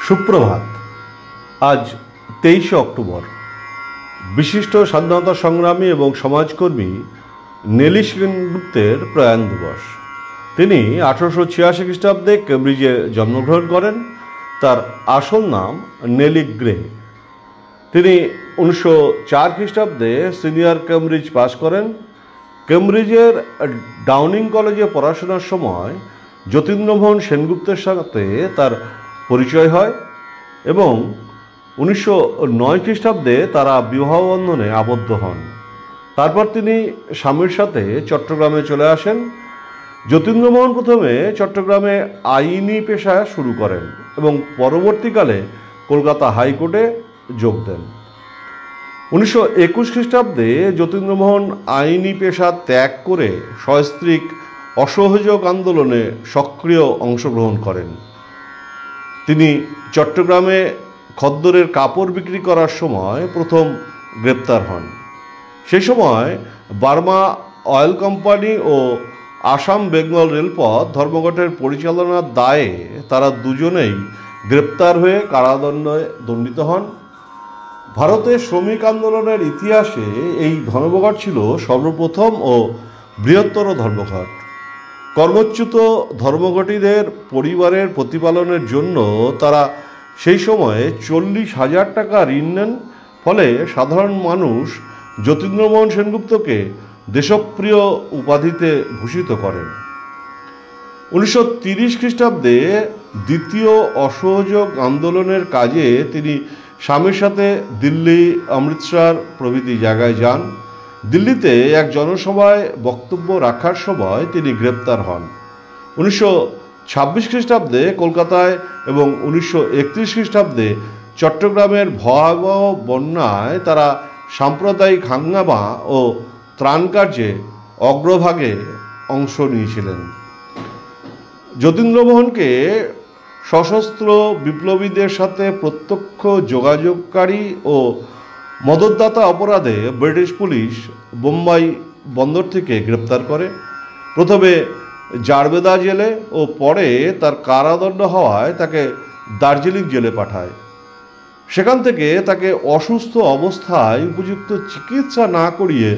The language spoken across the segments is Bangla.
সুপ্রভাত। আজ 23শে অক্টোবর বিশিষ্ট স্বাধীনতা সংগ্রামী এবং সমাজকর্মী নেলি সেনগুপ্তের প্রয়াণ দিবস। তিনি 1886 খ্রিস্টাব্দে কেমব্রিজে জন্মগ্রহণ করেন। তার আসল নাম নেলি গ্রে। তিনি 1904 খ্রিস্টাব্দে সিনিয়র কেমব্রিজ পাস করেন। কেমব্রিজের ডাউনিং কলেজে পড়াশোনার সময় যতীন্দ্রমোহন সেনগুপ্তের সাথে তার পরিচয় হয় এবং 1909 খ্রিস্টাব্দে তারা বিবাহ বন্ধনে আবদ্ধ হন। তারপর তিনি স্বামীর সাথে চট্টগ্রামে চলে আসেন। যতীন্দ্রমোহন প্রথমে চট্টগ্রামে আইনি পেশা শুরু করেন এবং পরবর্তীকালে কলকাতা হাইকোর্টে যোগ দেন। 1921 খ্রিস্টাব্দে যতীন্দ্রমোহন আইনি পেশা ত্যাগ করে সস্ত্রীক অসহযোগ আন্দোলনে সক্রিয় অংশগ্রহণ করেন। তিনি চট্টগ্রামে খদ্দরের কাপড় বিক্রি করার সময় প্রথম গ্রেপ্তার হন। সেই সময় বার্মা অয়েল কোম্পানি ও আসাম বেঙ্গল রেলপথ ধর্মঘটের পরিচালনার দায়ে তারা দুজনেই গ্রেপ্তার হয়ে কারাদণ্ডে দণ্ডিত হন। ভারতের শ্রমিক আন্দোলনের ইতিহাসে এই ধর্মঘট ছিল সর্বপ্রথম ও বৃহত্তর ধর্মঘট। কর্মচ্যুত ধর্মঘটীদের পরিবারের প্রতিপালনের জন্য তারা সেই সময়ে 40,000 টাকা ঋণ নেন। ফলে সাধারণ মানুষ যতীন্দ্রমোহন সেনগুপ্তকে দেশপ্রিয় উপাধিতে ভূষিত করেন। 1930 খ্রিস্টাব্দে দ্বিতীয় অসহযোগ আন্দোলনের কাজে তিনি স্বামীর সাথে দিল্লি, অমৃতসর প্রভৃতি জায়গায় যান। দিল্লিতে এক জনসভায় বক্তব্য রাখার সময় তিনি গ্রেপ্তার হন। 1926 খ্রিস্টাব্দে কলকাতায় এবং 1931 খ্রিস্টাব্দে চট্টগ্রামের ভয়াবহ বন্যায় তারা সাম্প্রদায়িক হাঙ্গামা ও ত্রাণ কার্যে অগ্রভাগে অংশ নিয়েছিলেন। যতীন্দ্রমোহনকে সশস্ত্র বিপ্লবীদের সাথে প্রত্যক্ষ যোগাযোগকারী ও মদতদাতা অপরাধে ব্রিটিশ পুলিশ বোম্বাই বন্দর থেকে গ্রেপ্তার করে। প্রথমে জারবেদা জেলে ও পরে তার কারাদণ্ড হওয়ায় তাকে দার্জিলিং জেলে পাঠায়। সেখান থেকে তাকে অসুস্থ অবস্থায় উপযুক্ত চিকিৎসা না করিয়ে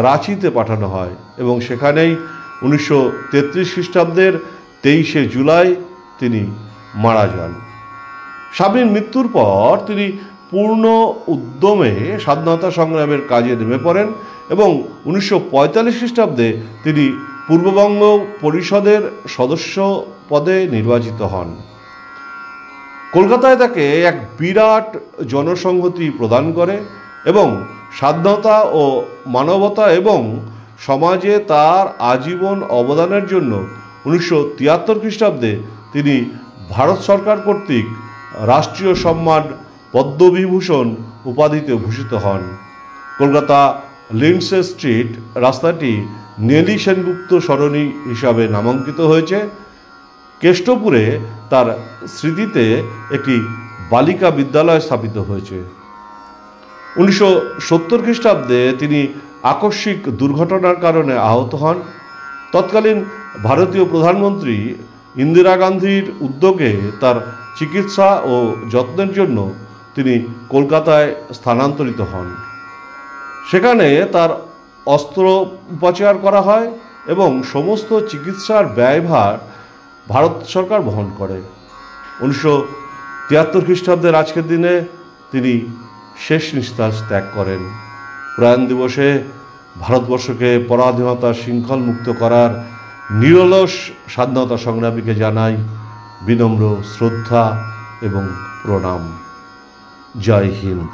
রাঁচিতে পাঠানো হয় এবং সেখানেই 1933 খ্রিস্টাব্দের 23শে জুলাই তিনি মারা যান। স্বামীর মৃত্যুর পর তিনি পূর্ণ উদ্যমে স্বাধীনতা সংগ্রামের কাজে নেমে পড়েন এবং 1945 খ্রিস্টাব্দে তিনি পূর্ববঙ্গ পরিষদের সদস্য পদে নির্বাচিত হন। কলকাতায় তাকে এক বিরাট জনসংহতি প্রদান করে এবং স্বাধীনতা ও মানবতা এবং সমাজে তার আজীবন অবদানের জন্য 1973 খ্রিস্টাব্দে তিনি ভারত সরকার কর্তৃক রাষ্ট্রীয় সম্মান পদ্মবিভূষণ উপাধিতে ভূষিত হন। কলকাতা লিন্ডসে স্ট্রিট রাস্তাটি নেলি সেনগুপ্ত সরণি হিসাবে নামাঙ্কিত হয়েছে। কেষ্টপুরে তার স্মৃতিতে একটি বালিকা বিদ্যালয় স্থাপিত হয়েছে। 1970 খ্রিস্টাব্দে তিনি আকস্মিক দুর্ঘটনার কারণে আহত হন। তৎকালীন ভারতীয় প্রধানমন্ত্রী ইন্দিরা গান্ধীর উদ্যোগে তার চিকিৎসা ও যত্নের জন্য তিনি কলকাতায় স্থানান্তরিত হন। সেখানে তার অস্ত্রোপচার করা হয় এবং সমস্ত চিকিৎসার ব্যয়ভার ভারত সরকার বহন করে। 1973 খ্রিস্টাব্দের আজকের দিনে তিনি শেষ নিঃশ্বাস ত্যাগ করেন। প্রয়াণ দিবসে ভারতবর্ষকে পরাধীনতার শৃঙ্খল মুক্ত করার নিরলস স্বাধীনতা সংগ্রামীকে জানাই বিনম্র শ্রদ্ধা এবং প্রণাম। জয় হিন্দ।